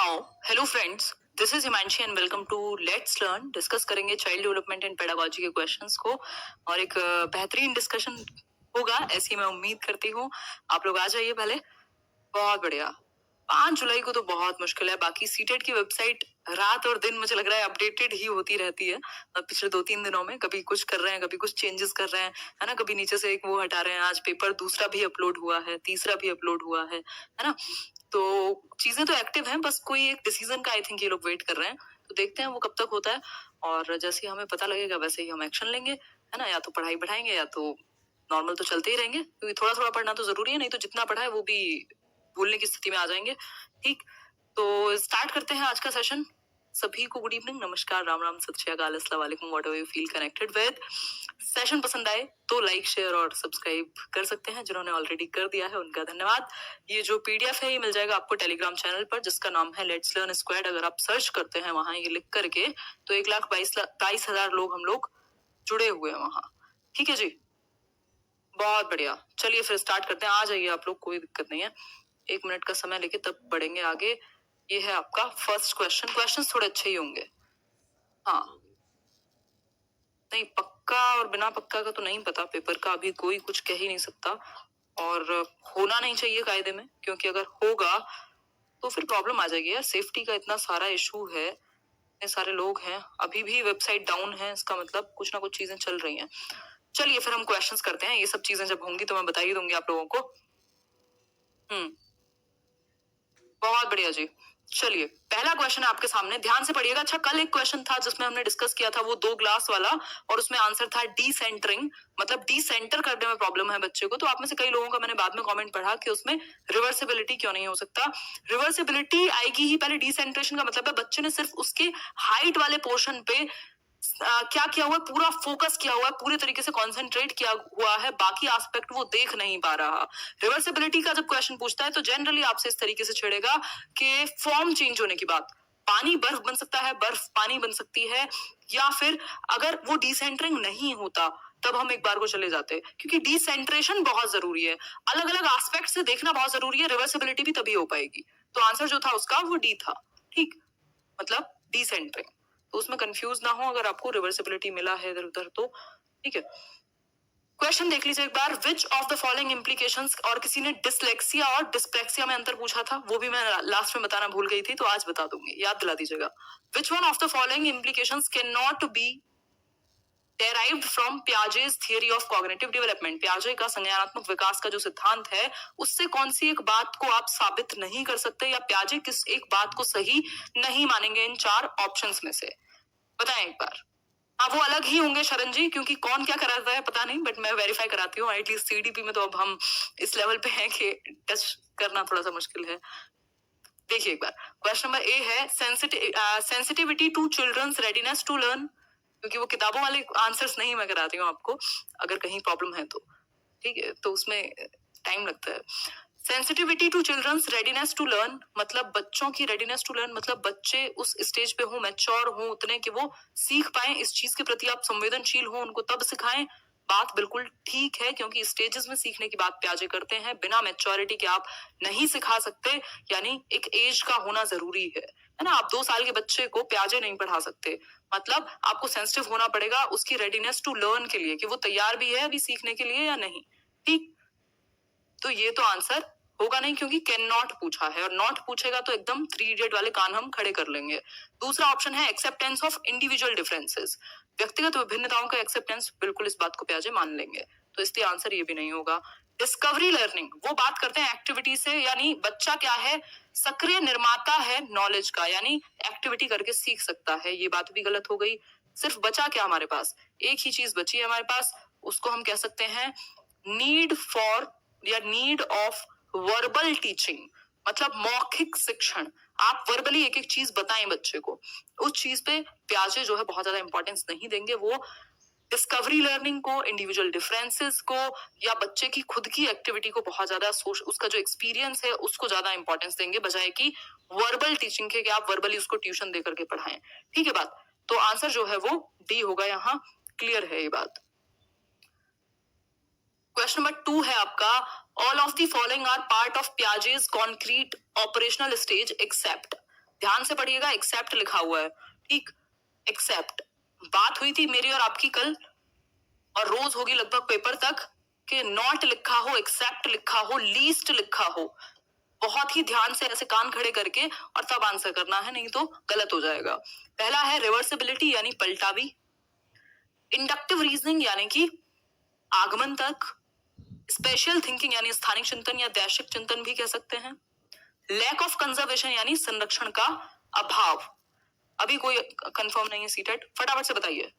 Now hello friends, this is Himanshi and welcome to let's learn. Discuss करेंगे child development and pedagogy के questions को और एक बेहतरीन डिस्कशन होगा, ऐसी मैं उम्मीद करती हूँ। आप लोग आ जाइए पहले। बहुत बढ़िया। 5 जुलाई को तो बहुत मुश्किल है। बाकी सीटेट की वेबसाइट रात और दिन मुझे लग रहा है अपडेटेड ही होती रहती है। पिछले 2-3 दिनों में कभी कुछ कर रहे हैं, कभी कुछ चेंजेस कर रहे हैं, है ना। कभी नीचे से एक वो हटा रहे हैं। आज पेपर दूसरा भी अपलोड हुआ है, तीसरा भी अपलोड हुआ है ना। तो चीजें तो एक्टिव हैं, बस कोई एक डिसीजन का आई थिंक ये लोग वेट कर रहे हैं। तो देखते हैं वो कब तक होता है और जैसे ही हमें पता लगेगा वैसे ही हम एक्शन लेंगे, है ना। या तो पढ़ाई बढ़ाएंगे या तो नॉर्मल तो चलते ही रहेंगे, क्योंकि थोड़ा थोड़ा पढ़ना तो जरूरी है, नहीं तो जितना पढ़ा है वो भी भूलने की स्थिति में आ जाएंगे। ठीक, तो स्टार्ट करते हैं आज का सेशन। सभी को गुड इवनिंग, नमस्कार, राम राम, सत श्री अकाल, अस्सलाम वालेकुम, whatever you feel connected with. Session पसंद आए तो लाइक, शेयर और सब्सक्राइब कर सकते हैं। जिन्होंने ऑलरेडी कर दिया है उनका धन्यवाद। ये जो पीडीएफ है ये मिल जाएगा आपको टेलीग्राम चैनल पर, जिसका नाम है लेट्स लर्न स्क्वाड। अगर आप सर्च करते हैं वहां ये लिख करके, तो 1,22,000 लोग हम लोग जुड़े हुए हैं वहां। ठीक है जी, बहुत बढ़िया। चलिए फिर स्टार्ट करते हैं। आ जाइए आप लोग, कोई दिक्कत नहीं है। 1 मिनट का समय लेके तब बढ़ेंगे आगे। ये है आपका फर्स्ट क्वेश्चन। क्वेश्चंस थोड़े अच्छे ही होंगे। हाँ, नहीं पक्का और बिना पक्का का तो नहीं पता। पेपर का अभी कोई कुछ कह ही नहीं सकता और होना नहीं चाहिए कायदे में, क्योंकि अगर होगा तो फिर प्रॉब्लम आ जाएगी यार। सेफ्टी का इतना सारा इशू है, इतने सारे लोग हैं, अभी भी वेबसाइट डाउन है, इसका मतलब कुछ ना कुछ चीजें चल रही हैं। चलिए फिर हम क्वेश्चंस करते हैं। ये सब चीजें जब होंगी तो मैं बता ही दूंगी आप लोगों को। बहुत बढ़िया जी। चलिए पहला क्वेश्चन है आपके सामने, ध्यान से पढ़िएगा। अच्छा, कल एक क्वेश्चन था जिसमें हमने डिस्कस किया था, वो 2 ग्लास वाला, और उसमें आंसर था डिसेंटरिंग, मतलब डिसेंटर करने में प्रॉब्लम है बच्चे को। तो आप में से कई लोगों का मैंने बाद में कमेंट पढ़ा कि उसमें रिवर्सिबिलिटी क्यों नहीं हो सकता। रिवर्सिबिलिटी आएगी ही पहले। डिसेंट्रेशन का मतलब है बच्चे ने सिर्फ उसके हाइट वाले पोर्शन पे क्या किया हुआ है, पूरा फोकस किया हुआ है, पूरे तरीके से कंसंट्रेट किया हुआ है, बाकी एस्पेक्ट वो देख नहीं पा रहा। रिवर्सिबिलिटी का जब क्वेश्चन पूछता है तो जनरली आपसे इस तरीके से छेड़ेगा कि फॉर्म चेंज होने की बात, पानी बर्फ बन सकता है, बर्फ पानी बन सकती है, या फिर अगर वो डिसेंटरिंग नहीं होता तब हम एक बार को चले जाते, क्योंकि डिसेंट्रेशन बहुत जरूरी है, अलग अलग एस्पेक्ट से देखना बहुत जरूरी है। रिवर्सिबिलिटी भी तभी हो पाएगी। तो आंसर जो था उसका वो डी था। ठीक, मतलब डिसेंटरिंग। तो उसमें कंफ्यूज ना हो अगर आपको रिवर्सिबिलिटी मिला है इधर उधर तो। ठीक है, क्वेश्चन देख लीजिए एक बार। Which of the following implications, और किसी ने डिसलेक्सिया और डिस्प्लेक्सिया में अंतर पूछा था, वो भी मैं लास्ट में बताना भूल गई थी, तो आज बता दूंगी, याद दिला दीजिएगा। Which one of the following implications can not be derived from Piaget's theory of cognitive development। पियाजे का संज्ञानात्मक विकास का जो सिद्धांत है, उससे कौन सी एक बात को आप साबित नहीं कर सकते, या पियाजे किस एक बात को सही नहीं मानेंगे इन 4 ऑप्शंस में से? बताएं एक बार। हाँ, वो अलग ही होंगे शरण जी, क्योंकि कौन क्या कराता है पता नहीं, बट मैं वेरीफाई कराती हूँ। एटलीस्ट सीडीपी में तो अब हम इस लेवल पे हैं कि टच करना थोड़ा सा मुश्किल है। देखिए एक बार, क्वेश्चन नंबर ए है sensitivity to children's readiness to learn, क्योंकि वो किताबों वाले आंसर्स नहीं मैं कराती हूँ आपको, अगर कहीं प्रॉब्लम है तो। ठीक है, तो उसमें टाइम लगता है। Sensitivity to children's readiness to learn मतलब बच्चों की रेडीनेस टू लर्न, मतलब बच्चे उस स्टेज पे हो, मैच्योर हो उतने कि वो सीख पाए, इस चीज के प्रति आप संवेदनशील हो, उनको तब सिखाएं। बात बिल्कुल ठीक है, क्योंकि स्टेजेस में सीखने की बात प्याजे करते हैं। बिना मैच्योरिटी के आप नहीं सिखा सकते, यानी एक एज का होना जरूरी है ना। आप 2 साल के बच्चे को प्याजे नहीं पढ़ा सकते, मतलब आपको सेंसिटिव होना पड़ेगा उसकी रेडीनेस टू लर्न के लिए, कि वो तैयार भी है अभी सीखने के लिए या नहीं। ठीक, तो ये तो आंसर होगा नहीं, क्योंकि कैन नॉट पूछा है, और नॉट पूछेगा तो एकदम 3 इडियट वाले कान हम खड़े कर लेंगे। दूसरा ऑप्शन है एक्सेप्टेंस ऑफ इंडिविजुअल डिफरेंसेस, व्यक्तिगत विभिन्नताओं का एक्सेप्टेंस, बिल्कुल इस बात को प्याजे मान लेंगे, तो इसलिए आंसर ये भी नहीं होगा। डिस्कवरी लर्निंग, वो बात करते हैं एक्टिविटी से, यानी बच्चा क्या है, सक्रिय निर्माता है नॉलेज का, यानी एक्टिविटी करके सीख सकता है, ये बात भी गलत हो गई। सिर्फ बचा क्या हमारे पास, एक ही चीज बची है हमारे पास, उसको हम कह सकते हैं नीड फॉर या नीड ऑफ वर्बल टीचिंग, मतलब मौखिक शिक्षण। आप वर्बली एक एक चीज बताएं बच्चे को, उस चीज पे प्याजे जो है बहुत ज्यादा इंपॉर्टेंस नहीं देंगे। वो डिस्कवरी लर्निंग को, इंडिविजुअल डिफरेंसेस को, या बच्चे की खुद की एक्टिविटी को बहुत ज्यादा, उसका जो एक्सपीरियंस है उसको ज्यादा इंपॉर्टेंस देंगे, बजाय कि वर्बल टीचिंग के, कि आप वर्बली उसको ट्यूशन दे करके पढ़ाएं। ठीक है बात, तो आंसर जो है वो डी होगा यहाँ। क्लियर है ये बात। क्वेश्चन नंबर 2 है आपका, all of the following are part of Piaget's concrete operational stage except. ध्यान से पढ़िएगा, एक्सेप्ट लिखा हुआ है, ठीक, एक्सेप्ट। बात हुई थी मेरी और आपकी कल, और रोज होगी लगभग पेपर तक, कि नॉट लिखा हो, एक्सेप्ट लिखा हो, लीस्ट लिखा हो, बहुत ही ध्यान से ऐसे कान खड़े करके और तब आंसर करना है, नहीं तो गलत हो जाएगा। पहला है रिवर्सिबिलिटी यानी पलटावी, इंडक्टिव रीजनिंग यानी कि आगमन तक, स्पेशल थिंकिंग यानी स्थानिक चिंतन या दैशिक चिंतन भी कह सकते हैं, लैक ऑफ कंजर्वेशन यानी संरक्षण का अभाव। अभी कोई कंफर्म नहीं है सीटेट, फटाफट से बताइए।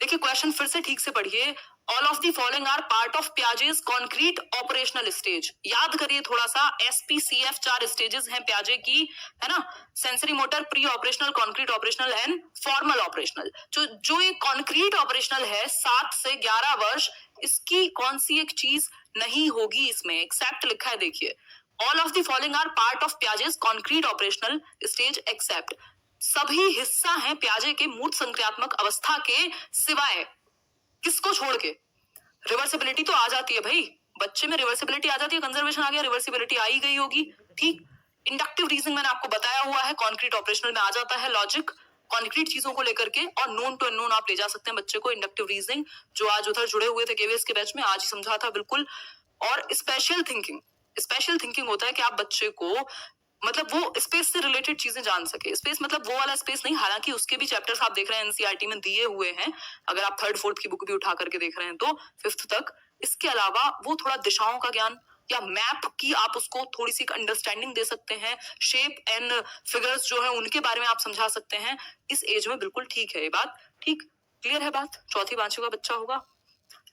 देखिए क्वेश्चन फिर से ठीक से पढ़िए। All of the following are part of Piaget's concrete operational stage. याद करिए थोड़ा सा, SPCF 4 स्टेजेस हैं प्याजे की, है ना, sensory motor, pre operational, concrete operational and formal operational. जो ये कॉन्क्रीट ऑपरेशनल है 7 से 11 वर्ष, इसकी कौन सी एक चीज नहीं होगी इसमें, एक्सेप्ट लिखा है देखिए। All of the following are part of Piaget's concrete operational stage except, सभी हिस्सा हैं प्याजे के मूर्त संक्रियात्मक अवस्था के सिवाय, किसको छोड़ के? रिवर्सिबिलिटी तो आ जाती है भाई, बच्चे में रिवर्सिबिलिटी आ जाती है, कंजर्वेशन आ गया, रिवर्सिबिलिटी आ ही गई होगी, ठीक। इंडक्टिव रीजनिंग मैंने आपको बताया हुआ है, कॉन्क्रीट ऑपरेशनल में आ जाता है लॉजिक, कॉन्क्रीट चीजों को लेकर के, और नोन टू अननोन आप ले जा सकते हैं बच्चे को। इंडक्टिव रीजनिंग जो आज उधर जुड़े हुए थे केवीएस के बैच में, आज ही समझा था बिल्कुल। और स्पेशल थिंकिंग, स्पेशल थिंकिंग होता है कि आप बच्चे को मतलब वो स्पेस से रिलेटेड चीजें जान सके। स्पेस मतलब वो वाला स्पेस नहीं, हालांकि उसके भी चैप्टर्स आप देख रहे हैं एनसीईआरटी में दिए हुए हैं, अगर आप 3rd 4th की बुक भी उठा करके देख रहे हैं तो 5th तक। इसके अलावा वो थोड़ा दिशाओं का ज्ञान या मैप की आप उसको थोड़ी सी अंडरस्टैंडिंग दे सकते हैं, शेप एंड फिगर्स जो है उनके बारे में आप समझा सकते हैं। इस एज में बिल्कुल ठीक है ये बात, ठीक, क्लियर है बात। 4th 5वीं का बच्चा होगा।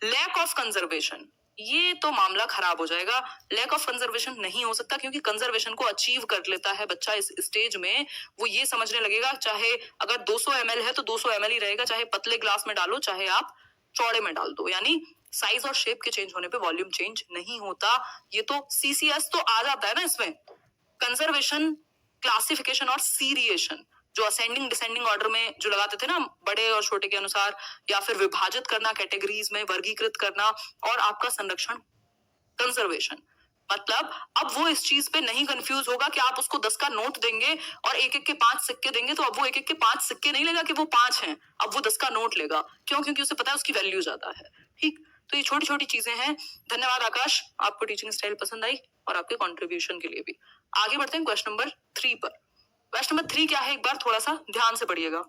लैक ऑफ कंजर्वेशन, ये तो मामला खराब हो जाएगा। लैक ऑफ कंजर्वेशन नहीं हो सकता, क्योंकि कंजर्वेशन को अचीव कर लेता है बच्चा इस स्टेज में। वो ये समझने लगेगा चाहे अगर 200 ml है तो 200 ml ही रहेगा, चाहे पतले ग्लास में डालो चाहे आप चौड़े में डाल दो, यानी साइज और शेप के चेंज होने पे वॉल्यूम चेंज नहीं होता। ये तो CCS तो आ जाता है ना इसमें, कंजर्वेशन, क्लासिफिकेशन और सीरिएशन, जो असेंडिंग डिसेंडिंग ऑर्डर में जो लगाते थे ना बड़े और छोटे के अनुसार, या फिर विभाजित करना कैटेगरीज में, वर्गीकृत करना, और आपका संरक्षण, कंजर्वेशन। मतलब अब वो इस चीज पे नहीं कंफ्यूज होगा कि आप उसको 10 का नोट देंगे और एक एक के 5 सिक्के देंगे, तो अब वो एक एक के 5 सिक्के नहीं लेगा कि वो 5 हैं, अब वो 10 का नोट लेगा। क्यों? क्योंकि उसे पता है उसकी वैल्यू ज्यादा है, ठीक। तो ये छोटी छोटी चीजें हैं। धन्यवाद आकाश, आपको टीचिंग स्टाइल पसंद आई और आपके कंट्रीब्यूशन के लिए भी। आगे बढ़ते हैं क्वेश्चन नंबर 3 पर। क्वेश्चन नंबर 3 क्या है, एक बार थोड़ा सा ध्यान से पढ़िएगा।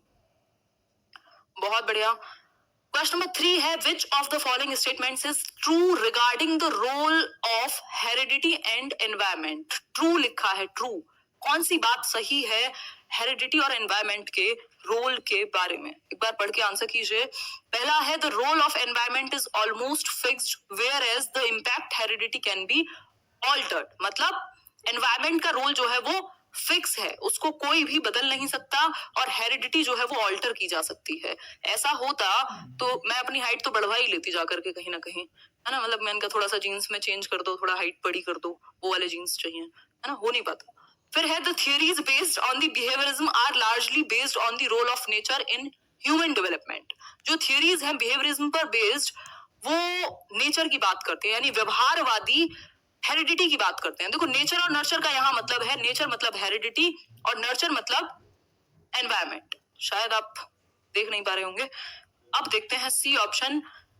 बहुत बढ़िया। क्वेश्चन नंबर 3 है, which of the following statements is true regarding the role of heredity and environment. True लिखा है, ट्रू, कौन सी बात सही है हेरिडिटी और एनवायरमेंट के रोल के बारे में? एक बार पढ़ के आंसर कीजिए। पहला है, the role of environment is almost fixed whereas the impact heredity can be altered. मतलब एनवायरमेंट का रोल जो है वो फिक्स है, उसको कोई भी बदल नहीं सकता, और हेरिडिटी जो है वो ऑल्टर की जा सकती है। ऐसा होता तो मैं अपनी हाइट तो बढ़वा ही लेती जाकर के कहीं ना कहीं, है ना, मतलब मैंने कहा थोड़ा सा जीन्स में चेंज कर दो, थोड़ा हाइट बड़ी कर दो, वो वाले जीन्स चाहिए, है ना, हो नहीं पाता। फिर है, the theories based on the behaviourism are largely based on the role of nature in human development. जो थियरीज हैं बिहेवियरिज्म पर बेस्ड, वो नेचर की बात करते हैं, यानी व्यवहारवादी हेरिडिटी की बात करते हैं। देखो नेचर और नर्चर का यहाँ मतलब है, नेचर मतलब हेरिडिटी और नर्चर मतलब एनवायरमेंट। शायद आप देख नहीं पा रहे होंगे। अब देखते हैं C option,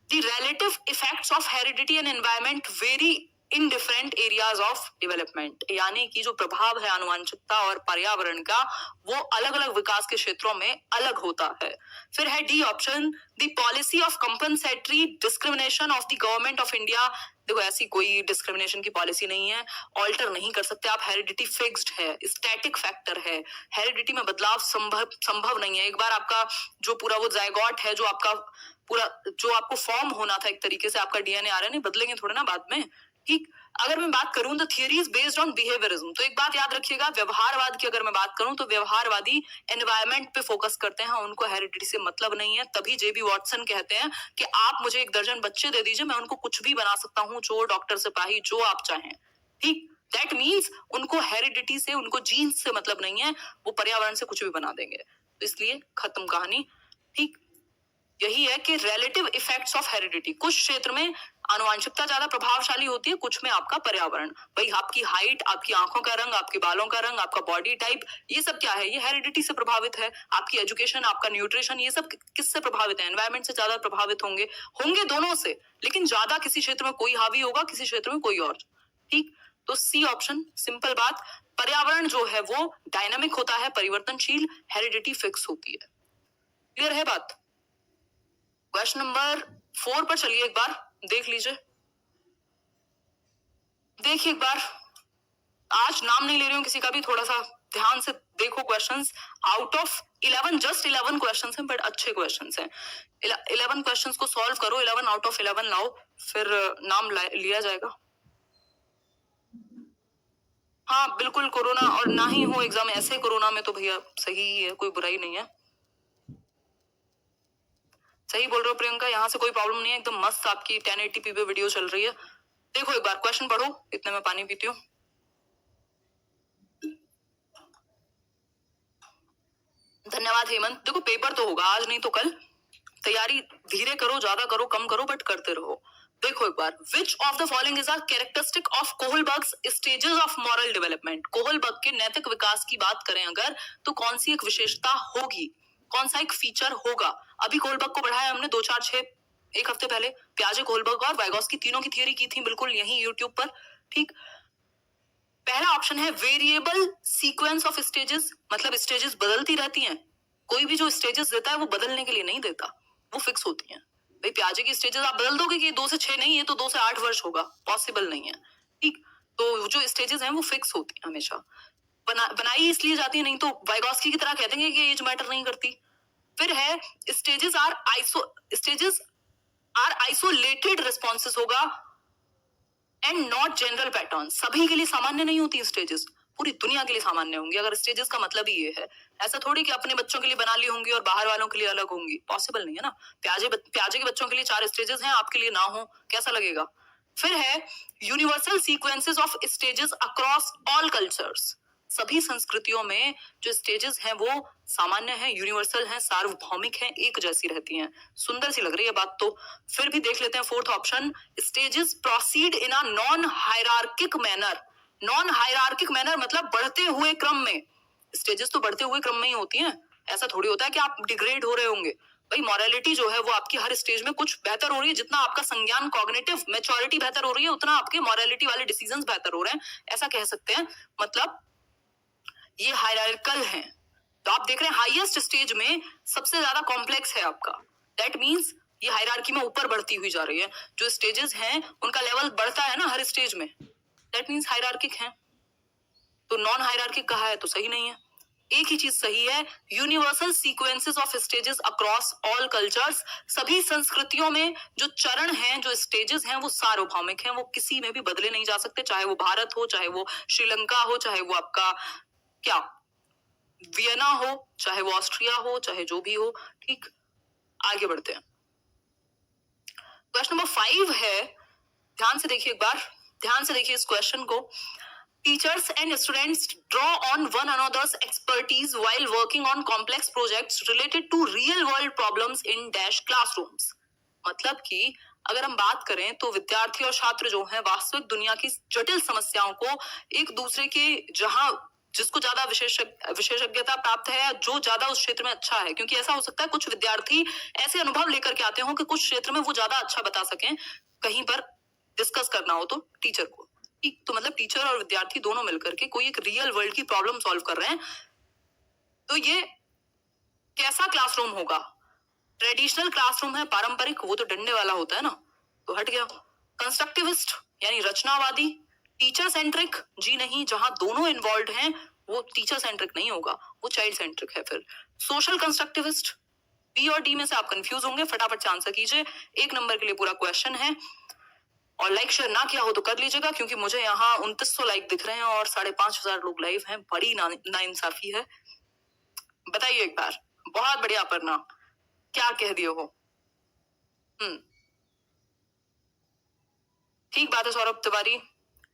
the relative effects of heredity and environment vary in different areas of development, यानी कि जो प्रभाव है आनुवंशिकता और पर्यावरण का, वो अलग अलग विकास के क्षेत्रों में अलग होता है। फिर है D option, the policy of compensatory discrimination of the government of India. देखो ऐसी कोई डिस्क्रिमिनेशन की पॉलिसी नहीं है, ऑल्टर नहीं कर सकते आप, हेरिडिटी फिक्स्ड है, स्टैटिक फैक्टर है, हेरिडिटी में बदलाव संभव नहीं है। एक बार आपका जो पूरा वो जायगोट है, जो आपका पूरा जो आपको फॉर्म होना था एक तरीके से, आपका डीएनए आरएनए बदलेंगे थोड़े ना बाद में, ठीक। अगर मैं बात करूं the theories based on behaviourism, तो एक बात याद रखिएगा, व्यवहारवाद की अगर मैं बात करूं तो व्यवहारवादी एनवायरमेंट पे फोकस करते हैं, उनको हेरिडिटी से मतलब नहीं है। तभी जेबी वॉटसन कहते हैं कि आप मुझे 1 दर्जन बच्चे दे दीजिए, मैं उनको कुछ भी बना सकता हूं, चोर, डॉक्टर, सिपाही, जो आप चाहें, ठीक। दैट मीन्स उनको हेरिडिटी से, उनको जीन्स से मतलब नहीं है, वो पर्यावरण से कुछ भी बना देंगे। तो इसलिए खत्म कहानी, ठीक। यही है कि रिलेटिव इफेक्ट्स ऑफ हेरिडिटी। कुछ क्षेत्र में आनुवंशिकता ज्यादा प्रभावशाली होती है, कुछ में आपका पर्यावरण। भाई आपकी हाइट, आपकी आंखों का रंग, आपके बालों का रंग, आपका बॉडी टाइप, ये सब क्या है? ये हेरिडिटी से प्रभावित है। आपकी एजुकेशन, आपका न्यूट्रिशन, ये सब किससे प्रभावित है? एनवायरमेंट से ज्यादा प्रभावित होंगे। होंगे दोनों से, लेकिन ज्यादा किसी क्षेत्र में कोई हावी होगा, किसी क्षेत्र में कोई और। ठीक, तो सी ऑप्शन, सिंपल बात। पर्यावरण जो है वो डायनामिक होता है, परिवर्तनशील, हेरिडिटी फिक्स होती है। क्लियर है बात? क्वेश्चन नंबर 4 पर चलिए, एक बार देख लीजिए। देखिए एक बार, आज नाम नहीं ले रही हूं किसी का भी, थोड़ा सा ध्यान से देखो questions. Out of 11, just 11 questions हैं, बट अच्छे क्वेश्चंस हैं। 11 क्वेश्चंस को सॉल्व करो, 11 आउट ऑफ 11 लाओ, फिर नाम लिया जाएगा। हाँ बिल्कुल, कोरोना और ना ही हो एग्जाम ऐसे कोरोना में, तो भैया सही ही है, कोई बुराई नहीं है। सही बोल रहे हो प्रियंका, यहाँ से कोई प्रॉब्लम नहीं है, एकदम मस्त आपकी 1080p पे वीडियो चल रही है। देखो एक बार क्वेश्चन पढ़ो, इतने में पानी पीती हूँ। धन्यवाद हेमंत। देखो पेपर तो होगा आज नहीं तो कल, तैयारी धीरे करो, ज्यादा करो, कम करो, बट करते रहो। देखो एक बार, which of the following is a characteristic of Kohlberg's stages of moral development? Kohlberg के नैतिक विकास की बात करें अगर, तो कौन सी एक विशेषता होगी, कौन सा एक फीचर होगा? अभी कोहलबर्ग को पढ़ाया हमने 2 4 6 एक हफ्ते पहले, प्याजे, कोहलबर्ग और वाइगॉस्की तीनों की थियरी की थी बिल्कुल यही यूट्यूब पर। ठीक, पहला ऑप्शन है वेरिएबल सीक्वेंस ऑफ स्टेजेस, मतलब स्टेजेस बदलती रहती हैं। कोई भी जो स्टेजेस देता है वो बदलने के लिए नहीं देता, वो फिक्स होती हैं। भाई प्याजे की स्टेजेस आप बदल दोगे कि 2 से 6 नहीं है तो 2 से 8 वर्ष होगा, पॉसिबल नहीं है। ठीक, तो जो स्टेजेस हैं वो फिक्स होती हैं हमेशा, बनाई इसलिए जाती है, नहीं तो वाइगॉस्की की तरह कह देंगे कि एज मैटर नहीं करती। फिर है स्टेजेस आर आइसोलेटेड रिस्पॉन्सेस होगा एंड नॉट जनरल पैटर्न। सभी के लिए सामान्य नहीं होती स्टेजेस, पूरी दुनिया के लिए सामान्य होंगी। अगर स्टेजेस का मतलब ही ये है, ऐसा थोड़ी कि अपने बच्चों के लिए बना ली होंगी और बाहर वालों के लिए अलग होंगी, पॉसिबल नहीं है ना। प्याजे के बच्चों के लिए 4 स्टेजेस हैं, आपके लिए ना हो, कैसा लगेगा? फिर है universal sequences of stages across all cultures. सभी संस्कृतियों में जो स्टेजेस हैं वो सामान्य हैं, यूनिवर्सल हैं, सार्वभौमिक हैं, एक जैसी रहती हैं। सुंदर सी लग रही है बात तो। फिर भी देख लेते हैं fourth option, stages proceed in a non hierarchic manner. Non hierarchic manner मतलब बढ़ते हुए क्रम में। स्टेजेस तो बढ़ते हुए क्रम में ही होती हैं, ऐसा थोड़ी होता है कि आप डिग्रेड हो रहे होंगे। भाई मॉरलिटी जो है वो आपकी हर स्टेज में कुछ बेहतर हो रही है, जितना आपका संज्ञान कॉग्निटिव मैच्योरिटी बेहतर हो रही है, उतना आपके मॉरलिटी वाले डिसीजंस बेहतर हो रहे हैं, ऐसा कह सकते हैं। मतलब ये हायरार्किकल है। तो आप देख रहे हैं हाईएस्ट स्टेज में सबसे ज्यादा कॉम्प्लेक्स है आपका, दैट मीन्स ये हायरार्की में ऊपर बढ़ती हुई जा रही है। जो स्टेजेस हैं उनका लेवल बढ़ता है ना हर स्टेज में, दैट मीन्स हायरार्किक है। तो नॉन हायरार्किक कहा है तो सही नहीं है। एक ही चीज सही है, universal sequences of stages across all cultures. सभी संस्कृतियों में जो चरण हैं, जो स्टेजेस हैं वो सार्वभौमिक हैं, वो किसी में भी बदले नहीं जा सकते, चाहे वो भारत हो, चाहे वो श्रीलंका हो, चाहे वो आपका क्या वियना हो, चाहे वो ऑस्ट्रिया हो, चाहे जो भी हो। ठीक, आगे बढ़ते हैं। क्वेश्चन नंबर 5 है, ध्यान से देखिए एक बार, ध्यान से देखिए इस क्वेश्चन को। Teachers and students draw on one another's expertise while working on complex projects related to real world problems in dash classrooms। मतलब कि अगर हम बात करें तो विद्यार्थी और छात्र जो हैं वास्तविक दुनिया की जटिल समस्याओं को एक दूसरे के, जहां जिसको ज्यादा विशेषज्ञता प्राप्त है, जो ज्यादा उस क्षेत्र में अच्छा है, क्योंकि ऐसा हो सकता है कुछ विद्यार्थी ऐसे अनुभव लेकर के आते हो कि कुछ क्षेत्र में वो ज्यादा अच्छा बता सकें, कहीं पर डिस्कस करना हो तो टीचर को। तो मतलब टीचर और विद्यार्थी दोनों मिलकर के कोई एक रियल वर्ल्ड की प्रॉब्लम सॉल्व कर रहे हैं, तो ये कैसा क्लासरूम होगा? ट्रेडिशनल क्लासरूम है, पारंपरिक, वो तो डंडे वाला होता है ना, तो हट गया। कंस्ट्रक्टिविस्ट यानी रचनावादी। टीचर सेंट्रिक जी नहीं, जहां दोनों इन्वॉल्व हैं वो टीचर सेंट्रिक नहीं होगा, वो चाइल्ड सेंट्रिक है। फिर सोशल कंस्ट्रक्टिविस्ट, बी और डी में से आप कंफ्यूज होंगे, फटाफट से आंसर कीजिए, 1 नंबर के लिए पूरा क्वेश्चन है। और लाइक शेयर ना किया हो तो कर लीजिएगा, क्योंकि मुझे यहाँ 2900 लाइक दिख रहे हैं और 5500 लोग लाइव हैं, बड़ी नाइंसाफी है। बताइए एक बार, बहुत बढ़िया अपर्णा, क्या कह दिए हो? ठीक बात है Saurabh Tiwari.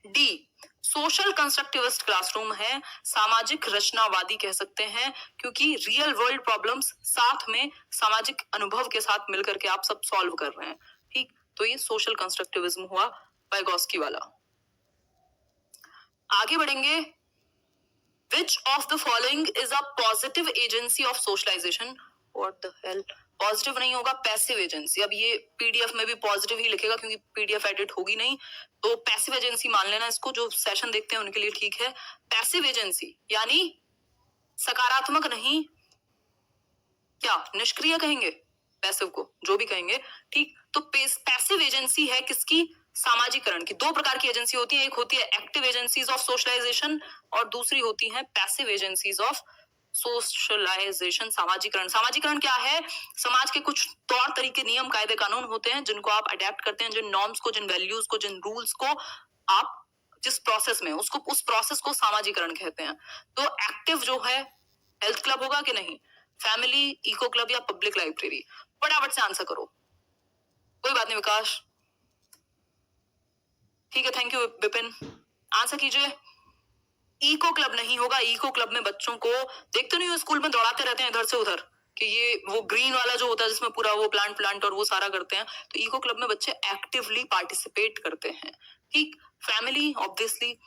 D, social constructivist classroom है, सामाजिक रचनावादी कह सकते हैं, क्योंकि रियल वर्ल्ड प्रॉब्लम्स साथ में सामाजिक अनुभव के साथ मिलकर के आप सब सॉल्व कर रहे हैं। ठीक, तो ये सोशल कंस्ट्रक्टिविज्म हुआ वाइगोस्की वाला। आगे बढ़ेंगे। Which of the following is a positive agency of socialization? What the hell? Positive नहीं होगा, पैसिव एजेंसी। अब ये पीडीएफ में भी पॉजिटिव ही लिखेगा क्योंकि पीडीएफ एडिट होगी नहीं, तो पैसिव एजेंसी मान लेना इसको, जो सेशन देखते हैं उनके लिए ठीक है। पैसिव एजेंसी यानी सकारात्मक नहीं, क्या निष्क्रिय कहेंगे पैसिव को, जो भी कहेंगे। ठीक, तो पैसिव एजेंसी है किसकी? सामाजिकरण की। दो प्रकार की एजेंसी होती है, एक होती है एक्टिव एजेंसीज ऑफ सोशलाइजेशन और दूसरी होती है पैसिव एजेंसीज ऑफ सोशलाइजेशन, सामाजिकरण। सामाजिकरण क्या है? समाज के कुछ तौर तरीके, नियम, कायदे, कानून होते हैं जिनको आप अडेप्ट करते हैं, जिन नॉर्म्स को, जिन वैल्यूज को, जिन रूल्स को आप जिस प्रोसेस में, उसको, उस प्रोसेस को सामाजिकरण कहते हैं। तो एक्टिव जो है हेल्थ क्लब होगा कि नहीं, फैमिली, इको क्लब या पब्लिक लाइब्रेरी? फटाफट से आंसर करो, कोई बात नहीं विकास। ठीक है, थैंक यू विपिन। आंसर कीजिए। इको क्लब नहीं होगा। इको क्लब में बच्चों को देखते नहीं हो स्कूल में दौड़ाते रहते हैं इधर से उधर कि ये वो ग्रीन वाला जो होता है जिसमें पूरा वो प्लांट और वो सारा करते हैं, तो इको क्लब में बच्चे एक्टिवली पार्टिसिपेट करते हैं। ठीक, फैमिली ऑब्वियसली,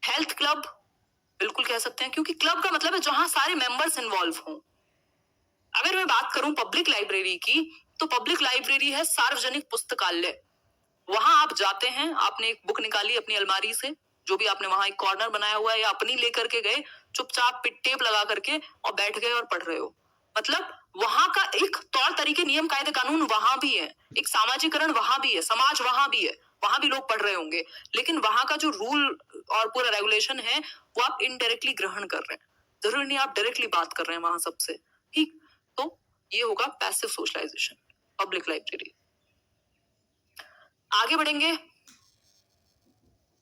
हेल्थ क्लब बिल्कुल कह सकते हैं क्योंकि क्लब का मतलब है जहां सारे मेंबर्स इन्वॉल्व हों। अगर मैं बात करूं पब्लिक लाइब्रेरी की, तो पब्लिक लाइब्रेरी है सार्वजनिक पुस्तकालय। वहां आप जाते हैं, आपने एक बुक निकाली अपनी अलमारी से, जो भी आपने वहां एक कॉर्नर बनाया हुआ है या अपनी लेकर के गए, चुपचाप टेप लगा करके और बैठ गए और पढ़ रहे हो। मतलब वहां का एक तौर तरीके, नियम, कायदे, कानून वहां भी है, एक सामाजिकरण वहां भी है, समाज वहां भी है, वहां भी लोग पढ़ रहे होंगे, लेकिन वहां का जो रूल और पूरा रेगुलेशन है वो आप इनडायरेक्टली ग्रहण कर रहे हैं, जरूरी नहीं आप डायरेक्टली बात कर रहे हैं वहां सबसे। ठीक, तो ये होगा पैसिव सोशलाइजेशन, पब्लिक लाइब्रेरी। आगे बढ़ेंगे।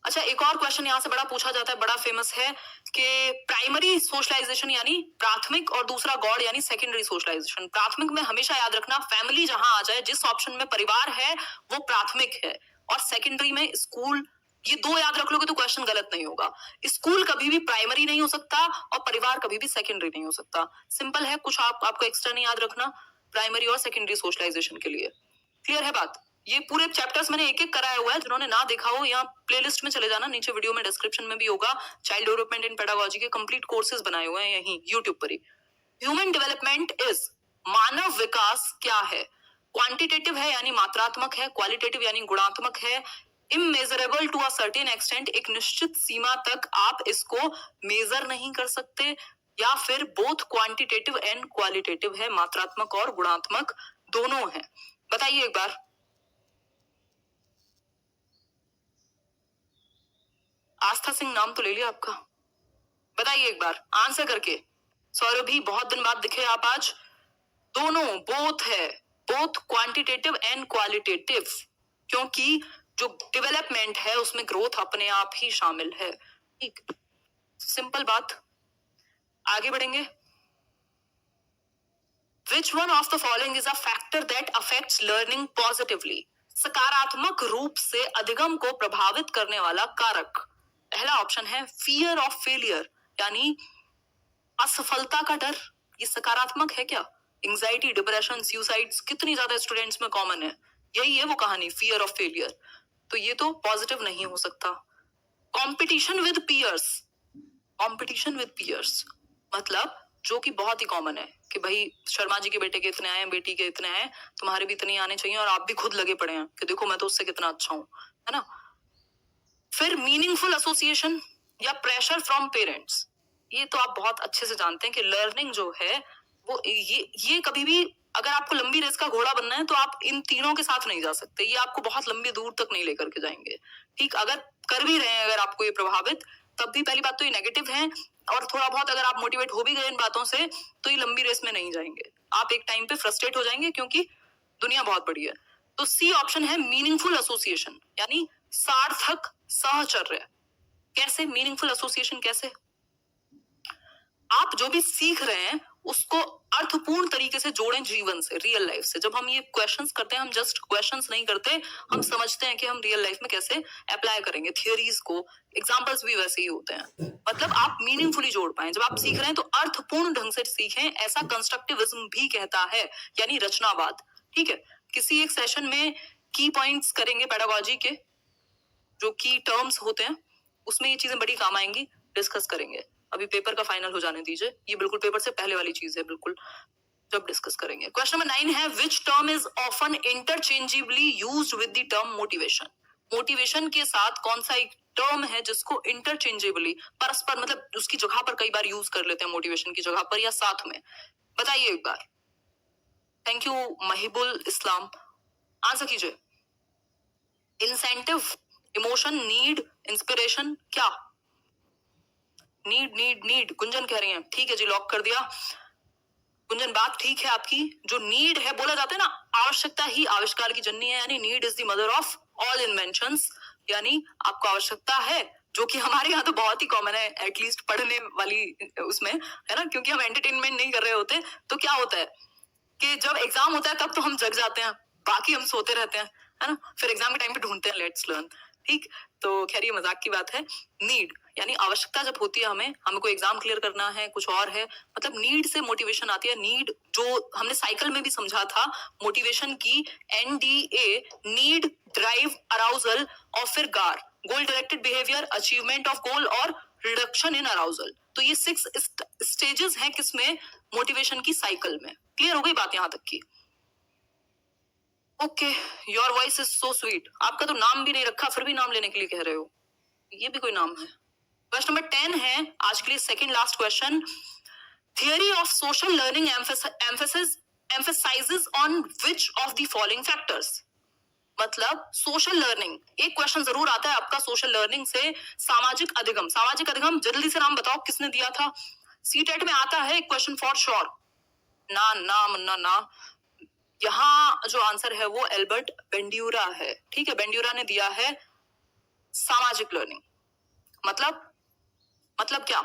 अच्छा, एक और क्वेश्चन यहां से बड़ा पूछा जाता है, बड़ा फेमस है कि प्राइमरी सोशलाइजेशन यानी प्राथमिक और दूसरा गॉड यानी सेकेंडरी सोशलाइजेशन। प्राथमिक में हमेशा याद रखना फैमिली जहां आ जाए, जिस ऑप्शन में परिवार है वो प्राथमिक है, और सेकेंडरी में स्कूल। ये दो याद रख लोगे तो क्वेश्चन गलत नहीं होगा। स्कूल कभी भी प्राइमरी नहीं हो सकता और परिवार कभी भी सेकेंडरी नहीं हो सकता। सिंपल है, कुछ आपको एक्स्ट्रा नहीं याद रखना प्राइमरी और सेकेंडरी सोशलाइजेशन के लिए। क्लियर है बात? ये पूरे चैप्टर्स मैंने एक एक कराया हुआ है, जिन्होंने ना देखा हो यहाँ प्लेलिस्ट में चले जाना, नीचे वीडियो में डिस्क्रिप्शन में भी होगा। चाइल्ड डेवलपमेंट इन पेडागोजी के कंप्लीट कोर्सेज बनाए हुए हैं यहीं यूट्यूब पर ही। ह्यूमन डेवलपमेंट इज, मानव विकास क्या है? क्वांटिटेटिव है यानी मात्रात्मक है, क्वालिटेटिव यानी गुणात्मक है, immeasurable to a certain extent, एक निश्चित सीमा तक आप इसको मेजर नहीं कर सकते, या फिर बोथ क्वांटिटेटिव एंड क्वालिटेटिव है, मात्रात्मक और गुणात्मक दोनों है। बताइए एक बार। आस्था सिंह नाम तो ले लिया आपका, बताइए एक बार आंसर करके। सौरभी, बहुत दिन बाद दिखे आप आज। दोनों, बोथ है, बोथ क्वांटिटेटिव एंड क्वालिटेटिव, क्योंकि जो डेवलपमेंट है उसमें ग्रोथ अपने आप ही शामिल है। ठीक, सिंपल बात। आगे बढ़ेंगे। Which one of the following is a factor that affects learning positively? सकारात्मक रूप से अधिगम को प्रभावित करने वाला कारक। पहला ऑप्शन है फियर ऑफ फेलियर, यानी असफलता का डर। ये सकारात्मक है क्या? एंजाइटी, डिप्रेशन, सुसाइड्स कितनी ज्यादा स्टूडेंट्स में कॉमन है, यही है वो कहानी, फियर ऑफ फेलियर। तो ये तो पॉजिटिव नहीं हो सकता। Competition with peers, competition with peers मतलब जो कि बहुत ही कॉमन है कि भाई शर्मा जी के बेटे के इतने आए, बेटी के इतने आए, तुम्हारे भी इतने आने चाहिए, और आप भी खुद लगे पड़े हैं कि देखो मैं तो उससे कितना अच्छा हूं, है ना। फिर मीनिंगफुल एसोसिएशन या प्रेशर फ्रॉम पेरेंट्स, ये तो आप बहुत अच्छे से जानते हैं कि लर्निंग जो है वो ये कभी भी, अगर आपको लंबी रेस का घोड़ा बनना है तो आप इन तीनों के साथ नहीं जा सकते, ये आपको बहुत लंबी दूर तक नहीं लेकर के जाएंगे। ठीक, अगर कर भी रहे हैं अगर आपको ये प्रभावित, तब भी पहली बात तो ये नेगेटिव है, और थोड़ा बहुत अगर आप मोटिवेट हो भी गए इन बातों से तो ये लंबी रेस में नहीं जाएंगे, आप एक टाइम पे फ्रस्ट्रेट हो जाएंगे क्योंकि दुनिया बहुत बड़ी है। तो सी ऑप्शन है मीनिंगफुल एसोसिएशन, यानी सार्थक सहचर्य। कैसे मीनिंगफुल एसोसिएशन? कैसे आप जो भी सीख रहे हैं उसको अर्थपूर्ण तरीके से जोड़ें जीवन से, रियल लाइफ से। जब हम ये क्वेश्चंस करते हैं, हम जस्ट क्वेश्चंस नहीं करते, हम समझते हैं कि हम रियल लाइफ में कैसे अप्लाई करेंगे थियोरीज को। एग्जांपल्स भी वैसे ही होते हैं, मतलब आप मीनिंगफुली जोड़ पाए। जब आप सीख रहे हैं तो अर्थपूर्ण ढंग से सीखें, ऐसा कंस्ट्रक्टिविज्म भी कहता है, यानी रचनावाद। ठीक है, किसी एक सेशन में की पॉइंट्स करेंगे पेडागोजी के, जो की टर्म्स होते हैं, उसमें ये चीजें बड़ी काम आएंगी, डिस्कस करेंगे। अभी पेपर का फाइनल हो जाने दीजिए, ये बिल्कुल पेपर से पहले वाली चीज है, बिल्कुल जब डिस्कस करेंगे। क्वेश्चन नंबर 9 है, which term is often interchangeably used with the term motivation. Motivation के साथ कौन सा एक टर्म है जिसको इंटरचेंजेबली, परस्पर, मतलब उसकी जगह पर कई बार यूज कर लेते हैं, मोटिवेशन की जगह पर या साथ में? बताइए एक बार। थैंक यू महिबुल इस्लाम, आंसर कीजिए। इंसेंटिव, इमोशन, नीड, इंस्पिरेशन, क्या? नीड। गुंजन कह रही हैं, ठीक है जी, लॉक कर दिया। गुंजन, बात ठीक है आपकी। जो नीड है, बोला जाता है ना, आवश्यकता ही आविष्कार की जननी है, यानी need is the mother of all inventions. यानी आपको आवश्यकता है, जो कि हमारे यहाँ तो बहुत ही कॉमन है, एटलीस्ट पढ़ने वाली उसमें, है ना, क्योंकि हम एंटरटेनमेंट नहीं कर रहे होते। तो क्या होता है कि जब एग्जाम होता है तब तो हम जग जाते हैं, बाकी हम सोते रहते हैं, है ना, फिर एग्जाम के टाइम पे ढूंढते हैं लेट्स लर्न। ठीक, तो खैर ये मजाक की बात है। नीड यानी आवश्यकता जब होती है, हमें कोई एग्जाम क्लियर करना है, कुछ और है, मतलब नीड से मोटिवेशन आती है। नीड जो हमने साइकिल में भी समझा था मोटिवेशन की, NDA, नीड, ड्राइव, अराउजल, और फिर गार, गोल directed behaviour, achievement of goal और रिडक्शन इन अराउजल। तो ये 6 स्टेजेस हैं किसमें? मोटिवेशन की साइकिल में। क्लियर हो गई बात यहां तक की? Okay, your voice is so sweet. आपका तो नाम भी नहीं रखा, फिर भी नाम लेने के लिए कह रहे हो, ये भी कोई नाम है? क्वेश्चन नंबर 10 है आज के लिए, second last question. Theory of social learning emphasizes on which of the following factors? मतलब सोशल लर्निंग, एक क्वेश्चन जरूर आता है आपका सोशल लर्निंग से। सामाजिक अधिगम, सामाजिक अधिगम जल्दी से नाम बताओ किसने दिया था? सीटेट में आता है क्वेश्चन फॉर श्योर। ना ना मुन्ना ना, यहाँ जो आंसर है वो एल्बर्ट बेंड्यूरा है। ठीक है, बेंड्यूरा ने दिया है सामाजिक लर्निंग। मतलब क्या?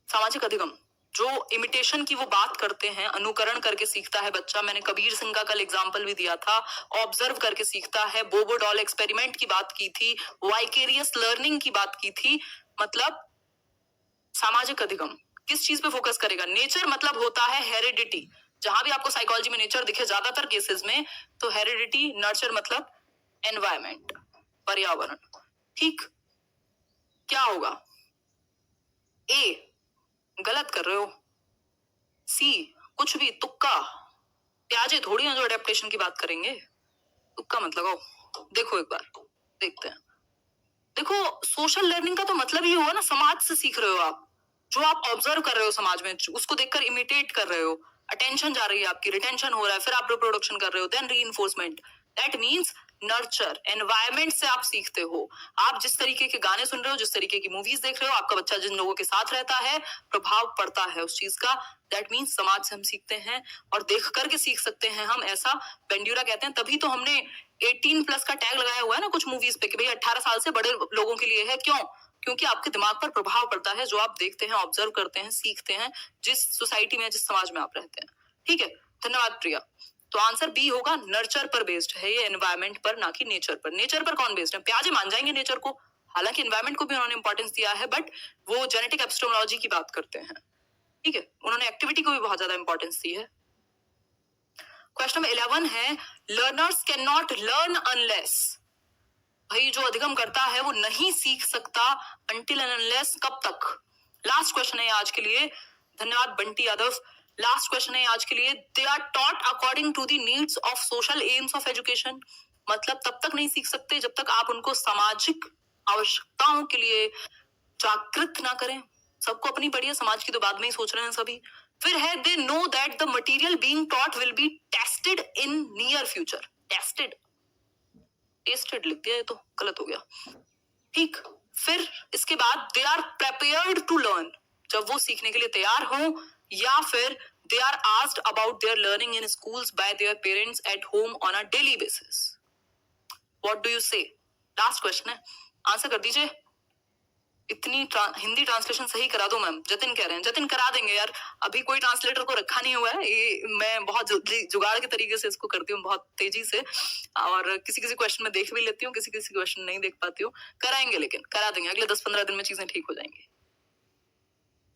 सामाजिक अधिगम, जो इमिटेशन की वो बात करते हैं, अनुकरण करके सीखता है बच्चा। मैंने कबीर सिंह का कल एग्जाम्पल भी दिया था। ऑब्जर्व करके सीखता है, बोबो डॉल एक्सपेरिमेंट की बात की थी, वाइकेरियस लर्निंग की बात की थी। मतलब सामाजिक अधिगम किस चीज पे फोकस करेगा? नेचर मतलब होता है हेरिडिटी। जहां भी आपको साइकोलॉजी में नेचर दिखे ज्यादातर केसेस में, तो हेरिडिटी। नर्चर मतलब एनवायरमेंट, पर्यावरण। ठीक, क्या होगा? ए, गलत कर रहे हो। सी, कुछ भी, तुक्का। प्याजे थोड़ी ना जो अडेप्टेशन की बात करेंगे, तुक्का मत लगाओ। देखो एक बार, देखते हैं। देखो, सोशल लर्निंग का तो मतलब ही हुआ ना, समाज से सीख रहे हो आप। जो आप ऑब्जर्व कर रहे हो समाज में, उसको देखकर इमिटेट कर रहे हो, अटेंशन जा रही है आपकी, रिटेंशन हो रहा है, फिर आप रिप्रोडक्शन कर रहे हो, then reinforcement. That means nurture, environment से आप सीखते हो। आप जिस तरीके के गाने सुन रहे हो, जिस तरीके की मूवीज देख रहे हो, आपका बच्चा जिन लोगों के साथ रहता है, प्रभाव पड़ता है उस चीज का। दैट मींस समाज से हम सीखते हैं, और देख करके सीख सकते हैं हम, ऐसा बेंड्यूरा कहते हैं। तभी तो हमने 18+ का टैग लगाया हुआ है ना कुछ मूवीज पे, कि भाई 18 साल से बड़े लोगों के लिए है। क्यों? क्योंकि आपके दिमाग पर प्रभाव पड़ता है, जो आप देखते हैं, ऑब्जर्व करते हैं, सीखते हैं, जिस सोसाइटी में, जिस समाज में आप रहते हैं। ठीक है, धन्यवाद प्रिया। तो आंसर बी होगा, नर्चर पर बेस्ड है ये, एनवायरमेंट पर, ना कि नेचर पर। नेचर पर कौन बेस्ड है? प्याजे मान जाएंगे नेचर को, हालांकि एनवायरमेंट को भी उन्होंने इंपॉर्टेंस दिया है, बट वो जेनेटिक एपिस्टेमोलॉजी की बात करते हैं। ठीक है, उन्होंने एक्टिविटी को भी बहुत ज्यादा इंपॉर्टेंस दी है। क्वेश्चन नंबर 11 है, learners can not learn unless. भाई जो अधिगम करता है वो नहीं सीख सकता until and unless, कब तक? लास्ट क्वेश्चन है आज के लिए, धन्यवाद बंटी यादव। लास्ट क्वेश्चन है आज के लिए, they are taught according to the needs of social aims of education. मतलब तब तक नहीं सीख सकते जब तक आप उनको सामाजिक आवश्यकताओं के लिए जागृत ना करें। सबको अपनी पड़ी है, समाज की तो बाद में ही सोच रहे हैं सभी। फिर है, they know that the material being taught will be tested in near future. Tested लिख दिया, ये तो गलत हो गया। ठीक, फिर इसके बाद they are prepared to learn, जब वो सीखने के लिए तैयार हो, या फिर they are asked about their learning in schools by their parents at home on a daily basis. What do you say? Last question है, आंसर कर दीजिए। इतनी हिंदी ट्रांसलेशन सही करा दो मैम। जतिन कह रहे हैं, जतिन करा देंगे यार, अभी कोई ट्रांसलेटर को रखा नहीं हुआ है, ये मैं बहुत जुगाड़ के तरीके से इसको करती हूँ, बहुत तेजी से, और किसी किसी क्वेश्चन में देख भी लेती हूँ, किसी किसी क्वेश्चन नहीं देख पाती हूँ। कराएंगे, लेकिन करा देंगे, अगले 10-15 दिन में चीजें ठीक हो जाएंगी।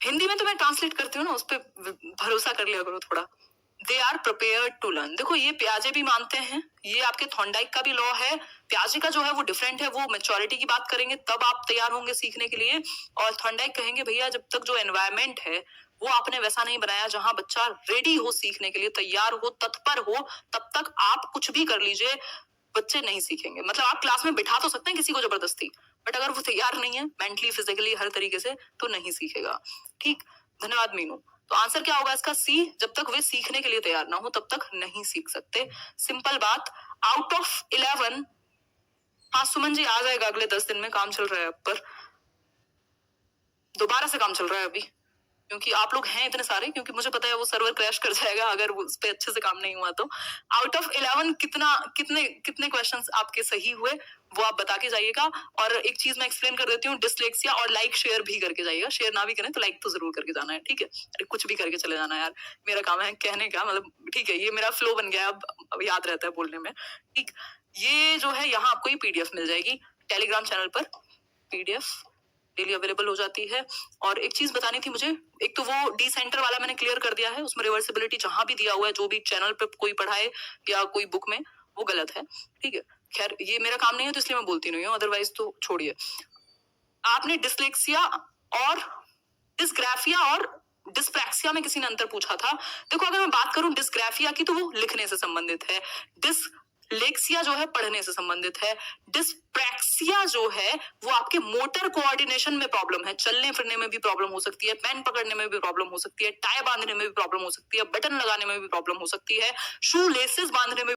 हिंदी में तो मैं ट्रांसलेट करती हूँ ना, उस पर भरोसा कर लिया करो थोड़ा। They are prepared to learn. देखो ये प्याजे भी मानते हैं, ये आपके थॉर्नडाइक का भी लॉ है। प्याजे का जो है वो डिफरेंट है, वो मैच्योरिटी की बात करेंगे तब आप तैयार होंगे सीखने के लिए, और थॉर्नडाइक कहेंगे भैया जब तक जो एनवायरमेंट है वो आपने वैसा नहीं बनाया जहां बच्चा रेडी हो सीखने के लिए, तैयार हो, तत्पर हो, तब तक आप कुछ भी कर लीजिए, बच्चे नहीं सीखेंगे। मतलब आप क्लास में बिठा तो सकते हैं किसी को जबरदस्ती, बट अगर वो तैयार नहीं है मेंटली, फिजिकली, हर तरीके से, तो नहीं सीखेगा। ठीक, धन्यवाद मीनू। तो आंसर क्या होगा इसका? सी। जब तक वे सीखने के लिए तैयार ना हो तब तक नहीं सीख सकते। सिंपल बात। आउट ऑफ 11, हाँ सुमन जी आ जाएगा अगले 10 दिन में, काम चल रहा है अब पर, दोबारा से काम चल रहा है अभी, क्योंकि आप लोग हैं इतने सारे, क्योंकि मुझे पता है वो सर्वर क्रैश कर जाएगा अगर उस पे अच्छे से काम नहीं हुआ तो। आउट ऑफ 11 कितने क्वेश्चंस आपके सही हुए वो आप बता के जाइएगा। और एक चीज मैं एक्सप्लेन कर देती हूँ, डिसलेक्सिया, और लाइक शेयर भी करके जाइएगा, शेयर ना भी करें तो लाइक तो जरूर करके जाना है, ठीक है? अरे कुछ भी करके चले जाना यार, मेरा काम है कहने का, मतलब ठीक है, ये मेरा फ्लो बन गया अब याद रहता है बोलने में। ठीक, ये जो है यहाँ आपको ये पीडीएफ मिल जाएगी टेलीग्राम चैनल पर, पीडीएफ डेली अवेलेबल हो जाती है। और एक चीज बतानी थी मुझे, एक तो वो डी सेंटर वाला मैंने क्लियर कर दिया है, उसमें रिवर्सिबिलिटी जहां भी दिया हुआ है, जो भी चैनल पे कोई पढ़ाए या कोई बुक में, वो गलत है, ठीक है? खैर ये मेरा काम नहीं है तो इसलिए मैं बोलती नहीं हूँ, अदरवाइज तो छोड़िए। आपने डिसलेक्सिया और डिस्ग्राफिया और डिस्प्रैक्सिया में किसी ने अंतर पूछा था। देखो अगर मैं बात करूं डिस्ग्राफिया की तो वो लिखने से संबंधित है, डिसलेक्सिया जो है पढ़ने से संबंधित है, डिस्प्रैक्सिया जो है वो आपके मोटर कोऑर्डिनेशन में प्रॉब्लम है, चलने फिरने में भी प्रॉब्लम हो सकती है, पेन पकड़ने में भी प्रॉब्लम हो सकती है, टाई बांधने में भी प्रॉब्लम हो सकती है, बटन लगाने में भी प्रॉब्लम हो सकती है, शू लेसेस बांधने में